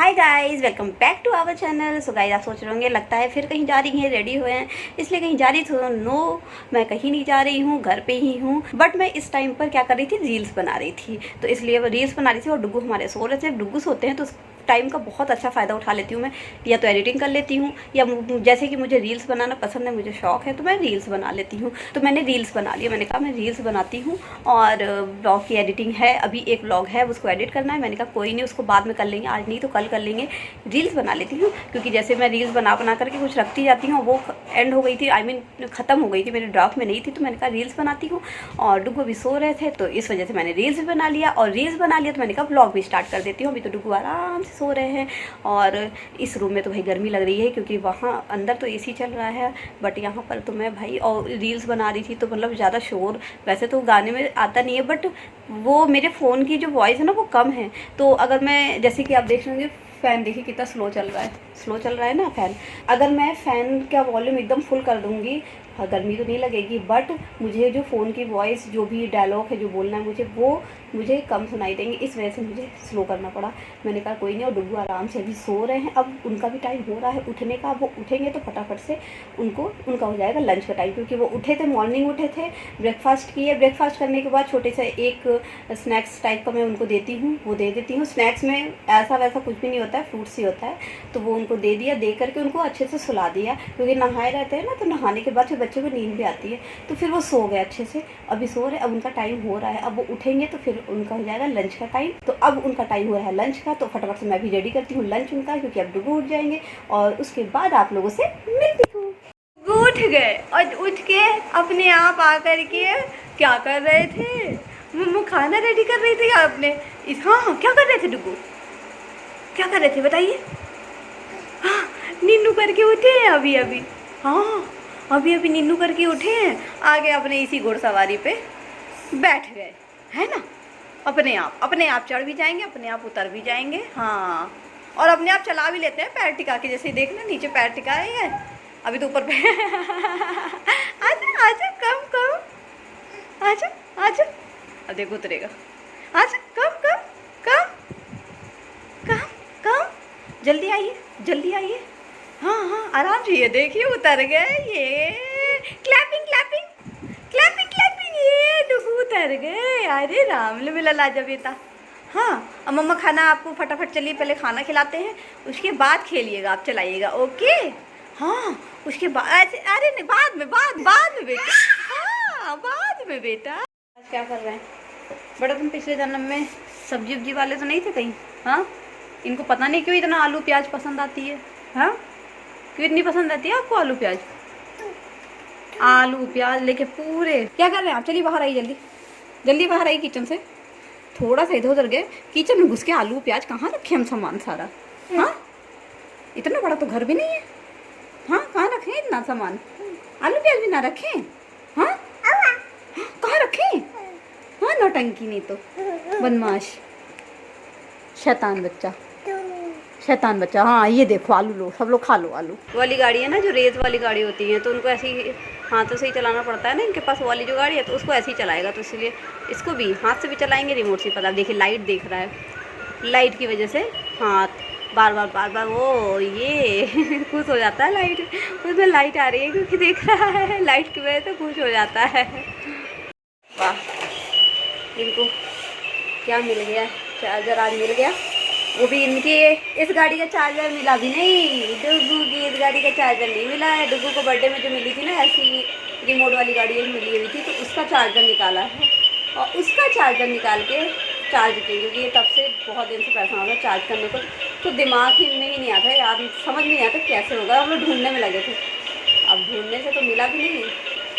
Hi guys, welcome back to our channel. So guys, आप सोच रहे होंगे लगता है फिर कहीं जा रही हैं, रेडी हुए हैं इसलिए कहीं जा रही थी। नो, मैं कहीं नहीं जा रही हूँ, घर पे ही हूँ। बट मैं इस टाइम पर क्या कर रही थी, रील्स बना रही थी। तो इसलिए वो रील्स बना रही थी और डुग्गू हमारे सो रहे थे। डुग्गू सोते हैं तो टाइम का बहुत अच्छा फ़ायदा उठा लेती हूँ मैं। या तो एडिटिंग कर लेती हूँ, या जैसे कि मुझे रील्स बनाना पसंद है, मुझे शौक है, तो मैं रील्स बना लेती हूँ। तो मैंने रील्स बना लिया। मैंने कहा मैं रील्स बनाती हूँ और ब्लॉग की एडिटिंग है। अभी एक ब्लॉग है, उसको एडिट करना है। मैंने कहा कोई नहीं, उसको बाद में कर लेंगे, आज नहीं तो कल कर लेंगे। रील्स बना लेती हूँ, क्योंकि जैसे मैं रील्स बना करके कुछ रखती जाती हूँ, वो एंड हो गई थी, आई मीन ख़त्म हो गई थी, मेरे ड्राफ्ट में नहीं थी। तो मैंने कहा रील्स बनाती हूँ। और डुग्गू भी सो रहे थे तो इस वजह से मैंने रील्स भी बना लिया। और रील्स बना लिया तो मैंने कहा ब्लॉग भी स्टार्ट कर देती हूँ। अभी तो डुग्गू आराम से सो रहे हैं। और इस रूम में तो भाई गर्मी लग रही है, क्योंकि वहाँ अंदर तो एसी चल रहा है, बट यहाँ पर तो मैं भाई और रील्स बना रही थी तो मतलब ज़्यादा शोर वैसे तो गाने में आता नहीं है, बट वो मेरे फ़ोन की जो वॉइस है ना वो कम है। तो अगर मैं, जैसे कि आप देख लेंगे, फ़ैन देखिए कितना स्लो चल रहा है, स्लो चल रहा है ना फ़ैन। अगर मैं फ़ैन का वॉल्यूम एकदम फुल कर दूँगी, हाँ, गर्मी तो नहीं लगेगी, बट मुझे जो फ़ोन की वॉइस, जो भी डायलॉग है, जो बोलना है मुझे, वो मुझे कम सुनाई देंगे। इस वजह से मुझे स्लो करना पड़ा। मैंने कहा कोई नहीं। और डुग्गू आराम से अभी सो रहे हैं, अब उनका भी टाइम हो रहा है उठने का। वो उठेंगे तो फटाफट से उनका हो जाएगा लंच का टाइम, क्योंकि वो उठे थे, मॉर्निंग उठे थे, ब्रेकफास्ट किए। ब्रेकफास्ट करने के बाद छोटे से एक स्नैक्स टाइप का मैं उनको देती हूँ, वो दे देती हूँ। स्नैक्स में ऐसा वैसा कुछ भी नहीं होता है, फ्रूट्स ही होता है। तो वो उनको दे दिया, दे करके उनको अच्छे से सुला दिया, क्योंकि नहाए रहते हैं ना, तो नहाने के बाद फिर बच्चे को नींद भी आती है। तो फिर वो सो गए अच्छे से, अभी सो रहे। अब उनका टाइम हो रहा है, अब वो उठेंगे तो फिर उनका हो जाएगा लंच का टाइम। तो अब उनका टाइम हो रहा है लंच का, तो फटाफट से मैं भी रेडी करती हूँ लंच उनका, क्योंकि अब डुग्गू उठ जाएंगे और उसके बाद आप लोगों से मिलती हूँ। वो उठ गए और उठ के अपने आप आकर के क्या कर रहे थे, मम्मा खाना रेडी कर रही थी आपने। हाँ, क्या कर रहे थे डुग्गू, क्या कर रहे थे बताइए। हाँ, नीनू करके उठे हैं अभी अभी। हाँ, अभी अभी नीनू करके उठे हैं, आगे अपने इसी घुड़सवारी पे बैठ गए, है ना। अपने आप चढ़ भी जाएंगे, अपने आप उतर भी जाएंगे। हाँ, और अपने आप चला भी लेते हैं पैर टिका के, जैसे देख ना नीचे पैर टिकाए हैं, अभी तो ऊपर पे आजा आजा, कम कम, आजा आजा, अब देखो उतरेगा। आजा, कम कम कम कम कम, जल्दी आइए जल्दी आइए। हाँ हाँ, आराम से, ये देखिए उतर गए। ये क्लैपिंग क्लैपिंग क्लैपिंग क्लैपिंग, ये डुग्गू उतर गए। अरे राम मिला लाजा बेटा। हाँ, अब मम्मा खाना आपको फटाफट, चलिए पहले खाना खिलाते हैं, उसके बाद खेलिएगा, आप चलाइएगा, ओके। हाँ, उसके बाद, अरे नहीं, बाद में बेटा। हाँ, बाद में बेटा। आज क्या कर रहे हैं बड़ा, तुम पिछले जन्म में सब्जी उब्जी वाले तो नहीं थे कहीं? हाँ, इनको पता नहीं क्यों इतना आलू प्याज पसंद आती है। हाँ, क्यों इतनी पसंद आती है आपको आलू प्याज? आलू प्याज लेके पूरे क्या कर रहे हैं आप? चलिए बाहर आइए, जल्दी जल्दी बाहर आइए किचन से। थोड़ा सा इधर उधर गए, किचन में घुस के आलू प्याज कहाँ रखे हम सामान सारा? हाँ, इतना बड़ा तो घर भी नहीं है। हाँ, कहाँ रखें इतना सामान? आलू प्याज भी ना रखें? हाँ, कहाँ रखें? हाँ, नौटंकी नहीं तो बदमाश, शैतान बच्चा, शैतान बच्चा। हाँ, ये देखो आलू लो, सब लोग खा लो। आलू वाली गाड़ी है ना, जो रेत वाली गाड़ी होती है, तो उनको ऐसे ही हाथों से ही चलाना पड़ता है ना। इनके पास वाली जो गाड़ी है तो उसको ऐसे ही चलाएगा, तो इसलिए इसको भी हाथ से भी चलाएंगे, रिमोट से। पता, देखिए लाइट देख रहा है, लाइट की वजह से हाथ बार बार वो ये खुश हो जाता है। लाइट, उसमें लाइट आ रही है क्योंकि देख रहा है, लाइट की वजह से खुश हो जाता है। वाह, इनको क्या मिल गया, चार्जर आज मिल गया। वो भी इनके इस गाड़ी का चार्जर मिला भी नहीं, डुग्गू की इस गाड़ी का चार्जर नहीं मिला है। डुग्गू को बर्थडे में जो मिली थी ना, ऐसी रिमोट वाली गाड़ी एक मिली हुई थी, तो उसका चार्जर निकाला है और उसका चार्जर निकाल के चार्ज किए, क्योंकि ये तब से बहुत दिन से परेशान होगा चार्ज करने को। तो दिमाग ही में ही नहीं आता यार, समझ नहीं आता कैसे होगा। हम लोग ढूंढने में लगे थे, अब ढूंढने से तो मिला भी नहीं।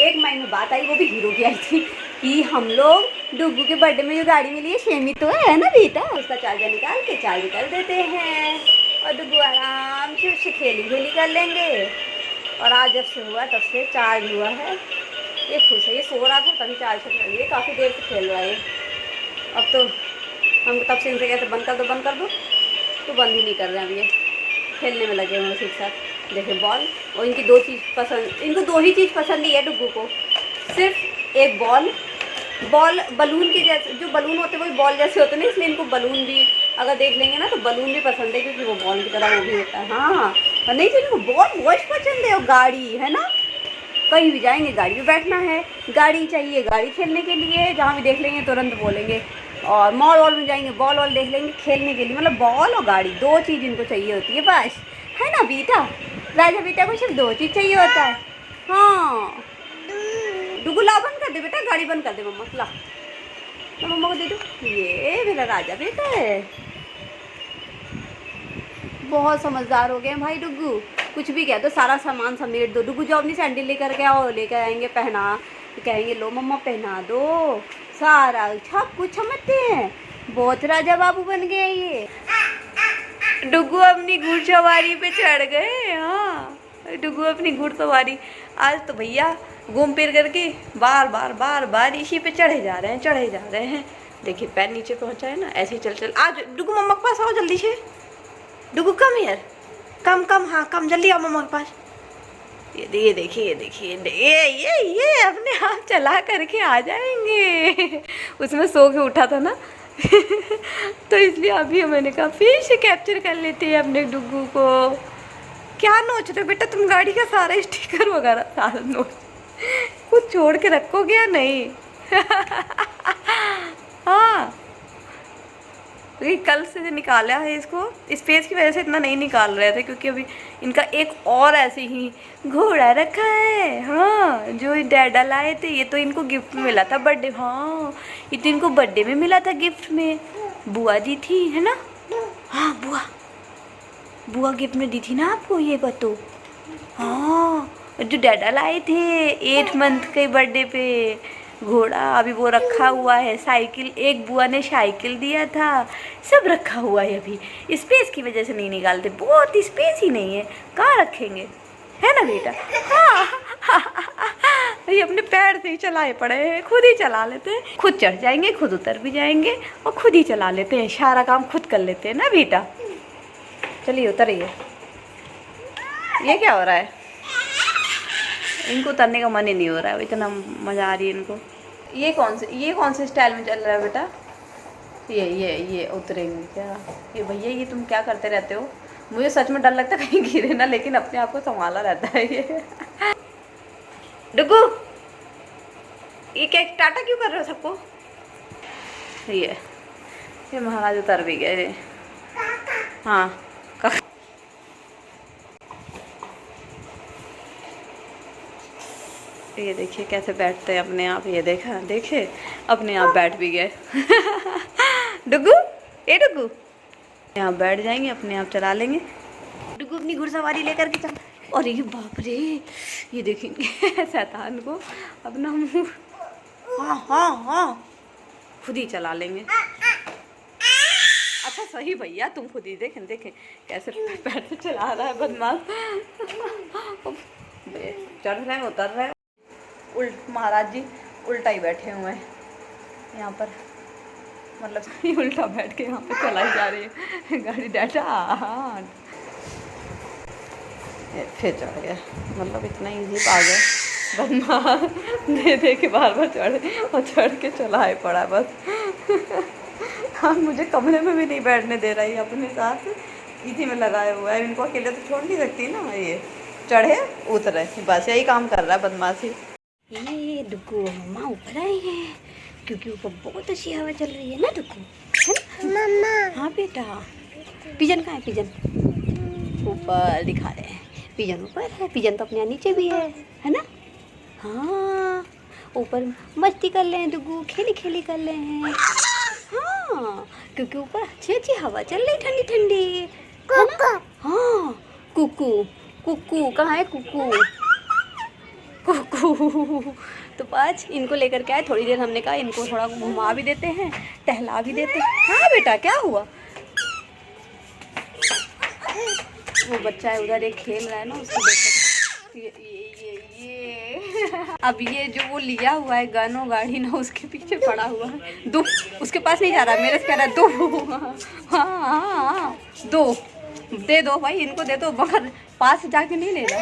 एक माइंड में बात आई, वो भी हीरो की आई थी, कि हम लोग डुग्गू के बर्थडे में जो गाड़ी मिली है सेमी तो है ना बेटा, उसका चार्जर निकाल के चार्ज कर देते हैं और डुग्गू आराम से उससे खेली कर लेंगे। और आज जब से हुआ तब से चार्ज हुआ है, ये खुश है, ये सो रहा था तभी चार्ज कर लिया, काफ़ी देर से खेल रहा है। अब तो हम तब से इनसे कहते बंद कर दो, तो बंद ही नहीं कर रहे हैं। अब ये खेलने में लगे हुए उसके साथ। देखिए बॉल, और इनकी दो चीज़ पसंद, इनको दो ही चीज़ पसंद ही है डुग्गू को, सिर्फ एक बॉल बलून के जैसे, जो बलून होते हैं वही बॉल जैसे होते हैं ना, इसलिए इनको बलून भी अगर देख लेंगे ना तो बलून भी पसंद है, क्योंकि वो बॉल की तरह वो भी होता है। हाँ और नहीं तो इनको बॉल वॉश पसंद है और गाड़ी, है ना, कहीं भी जाएंगे गाड़ी में बैठना है, गाड़ी चाहिए गाड़ी खेलने के लिए, जहाँ भी देख लेंगे तुरंत बोलेंगे। और मॉल वॉल में जाएंगे बॉल वॉल देख लेंगे खेलने के लिए, मतलब बॉल और गाड़ी 2 चीज़ इनको चाहिए होती है बस, है ना बेटा। राजा बेटा को सिर्फ 2 चीज़ चाहिए होता है। हाँ डुगू ला बंद कर दे बेटा, गाड़ी बंद कर दे मम्मा, ला तो मम्मा को दे दो। ये मेरा राजा बेटा है, बहुत समझदार हो गए हैं भाई डुगू, कुछ भी कह दो सारा सामान समेट दो। डुगू जो अपनी सैंडल लेकर के आओ, लेकर आएंगे पहना, कहेंगे लो मम्मा पहना दो, सारा सब कुछ समझते हैं, बहुत राजा बाबू बन गए ये। डुगू अपनी घुड़सवारी पे चढ़ गए। हाँ डुगू अपनी घुड़सवारी, आज तो भैया घूम फिर करके बार बार इसी पे चढ़े जा रहे हैं। देखिए पैर नीचे पहुंचा है ना, ऐसे ही चल आज डुगू मम्मा के पास आओ जल्दी से। डुगू कम यार, कम हाँ कम जल्दी आओ मम्मा के पास। ये देखिए ये अपने आप चला करके आ जाएंगे। उसमें सो के उठा था ना तो इसलिए अभी मैंने कहा फिर से कैप्चर कर लेते हैं अपने डुगू को। क्या नोच रहे हो बेटा तुम, गाड़ी का सारा स्टिकर वगैरह सारा नोच, कुछ छोड़ के रखोगे या नहीं? हाँ कल से निकाला है इसको, स्पेस की वजह से इतना नहीं निकाल रहे थे, क्योंकि अभी इनका एक और ऐसे ही घोड़ा रखा है। हाँ जो डैडा लाए थे, ये तो इनको गिफ्ट में मिला था बर्थडे। हाँ ये तो इनको बर्थडे में मिला था गिफ्ट में, बुआ दी थी, है ना। हाँ बुआ गिफ्ट में दी थी ना आपको, ये बतो। हाँ जो डैडा लाए थे 8 मंथ के बर्थडे पे घोड़ा, अभी वो रखा हुआ है। साइकिल एक बुआ ने साइकिल दिया था, सब रखा हुआ है। अभी स्पेस की वजह से नहीं निकालते, बहुत स्पेस ही नहीं है, कहाँ रखेंगे, है ना बेटा। हाँ ये अपने पैर से ही चलाए पड़े हैं, खुद ही चला लेते हैं, खुद चढ़ जाएंगे, खुद उतर भी जाएंगे और खुद ही चला लेते हैं, सारा काम खुद कर लेते हैं ना बेटा। चलिए उतरिए। ये क्या हो रहा है, इनको उतरने का मन ही नहीं हो रहा है, इतना मज़ा आ रही है इनको। ये कौन से स्टाइल में चल रहा है बेटा, ये उतरेंगे क्या? ये भैया ये तुम क्या करते रहते हो, मुझे सच में डर लगता है कहीं गिरे ना, लेकिन अपने आप को संभाला रहता है ये। डुगू ये क्या टाटा क्यों कर रहे हो सबको? ये महाराज उतर भी गए। हाँ ये देखिए कैसे बैठते हैं अपने आप, ये देखे अपने आप बैठ भी गए। डुगू डुगू यहाँ बैठ जाएंगे, अपने आप चला लेंगे। डुगू अपनी घुड़सवारी लेकर के चल। अरे बाप रे, ये देखेंगे शैतान को अपना मुँह। हाँ खुद ही चला लेंगे। अच्छा सही भैया तुम खुद ही देखें कैसे पैर से चला रहा है बदमाश। चढ़ रहे हैं उतर रहे हैं, महाराज जी उल्टा ही बैठे हुए हैं यहाँ पर, मतलब उल्टा बैठ के यहाँ पे चलाई जा रही है गाड़ी। डाटा हाँ फिर चढ़ गया, मतलब इतना इजी आ गया, बदमाश दे के बार चढ़े और चढ़ के चलाए पड़ा बस। हाँ मुझे कमरे में भी नहीं बैठने दे रही है, अपने साथ इसी में लगाया हुआ है, इनको अकेले तो छोड़ नहीं सकती ना। ये चढ़े उतरे बस यही काम कर रहा है बदमाशी। ये डुगू मम्मा ऊपर आए हैं, क्योंकि ऊपर बहुत अच्छी हवा चल रही है ना डुगू, है ना मम्मा। हाँ बेटा पिजन कहाँ है, पिजन ऊपर दिखा रहे हैं, पिजन ऊपर है, पिजन तो अपने यहाँ नीचे भी है ना। हाँ ऊपर मस्ती कर रहे हैं डुगू, खेली कर रहे हैं। हाँ क्योंकि ऊपर अच्छी हवा चल रही ठंडी ठंडी, है ना। हाँ कुकू कहाँ है, कुकू तो आज इनको लेकर के आए, थोड़ी देर हमने कहा इनको थोड़ा घुमा भी देते हैं, टहला भी देते हैं। हाँ बेटा क्या हुआ, वो बच्चा है उधर एक खेल रहा है ना, उसको देखो। ये अब ये जो वो लिया हुआ है गन और गाड़ी ना, उसके पीछे पड़ा हुआ है। दो उसके पास नहीं जा रहा, मेरे से कह रहा है दो। हाँ दो दे दो भाई, इनको दे दो, मगर पास जाके नहीं ले रहा।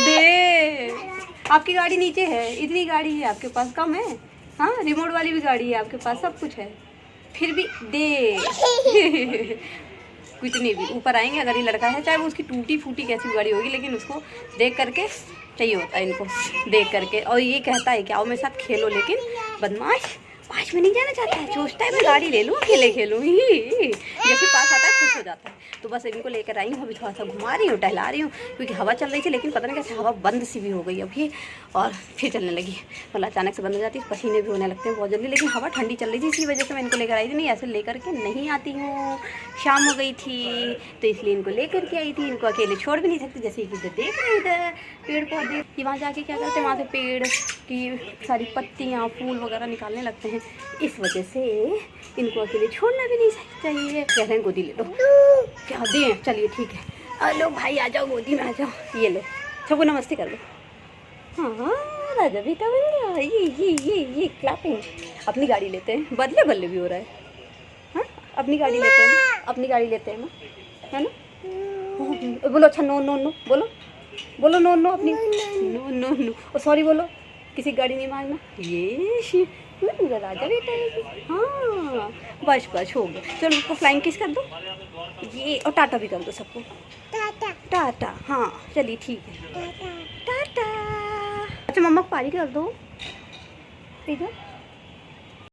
दे आपकी गाड़ी नीचे है, इतनी गाड़ी है आपके पास, कम है। हाँ रिमोट वाली भी गाड़ी है आपके पास, सब कुछ है। फिर भी दे कितनी भी ऊपर आएंगे अगर ये लड़का है, चाहे वो उसकी टूटी फूटी कैसी भी गाड़ी होगी, लेकिन उसको देख करके चाहिए होता है इनको देख करके। और ये कहता है कि आओ मेरे साथ खेलो, लेकिन बदमाश पास में नहीं जाना चाहता है, सोचता है मैं गाड़ी ले लूँ अकेले खेलूँ ही। जैसे पास आता है खुश हो जाता है। तो बस इनको लेकर आई हूँ, अभी थोड़ा सा घुमा रही हूँ, टहला रही हूँ, क्योंकि हवा चल रही थी, लेकिन पता नहीं कैसे हवा बंद सी भी हो गई अभी और फिर चलने लगी। मतलब अचानक से बंद हो जाती है, पसीने भी होने लगते हैं बहुत जल्दी, लेकिन हवा ठंडी चल रही थी, इसी वजह से मैं इनको लेकर आई थी। नहीं ऐसे लेकर के नहीं आती हूँ, शाम हो गई थी तो इसलिए इनको लेकर के आई थी। इनको अकेले छोड़ भी नहीं सकती, जैसे कि इधर देख रहे इधर पेड़ पौधे कि वहाँ जाके क्या करते हैं, वहाँ से पेड़ की सारी पत्तियाँ फूल वगैरह निकालने लगते हैं, इस वजह से इनको अकेले छोड़ना भी नहीं चाहिए। कह रहे हैं गोदी ले लो, क्या दें, चलिए ठीक है, हेलो भाई आ जाओ गोदी में आ जाओ, ये लो सबको नमस्ते कर लो। हाँ राजा बेटा बन गया, ये क्लैपिंग। अपनी गाड़ी लेते हैं, बदले बदले भी हो रहा है। हाँ अपनी गाड़ी लेते हैं, अपनी गाड़ी लेते हैं ना, है ना। बोलो अच्छा नो नो नो, बोलो बोलो नो नो, अपनी नो नो नो, और सॉरी बोलो, किसी गाड़ी नहीं मांगना। ये मेरा राजा बेटा है। हाँ बस बस हो गया, चलो उसको फ्लाइंग किस कर दो ये, और टाटा भी कर दो सबको, टाटा टाटा। हाँ चलिए ठीक है, टाटा। अच्छा मम्मा को पारी कर दो इधर।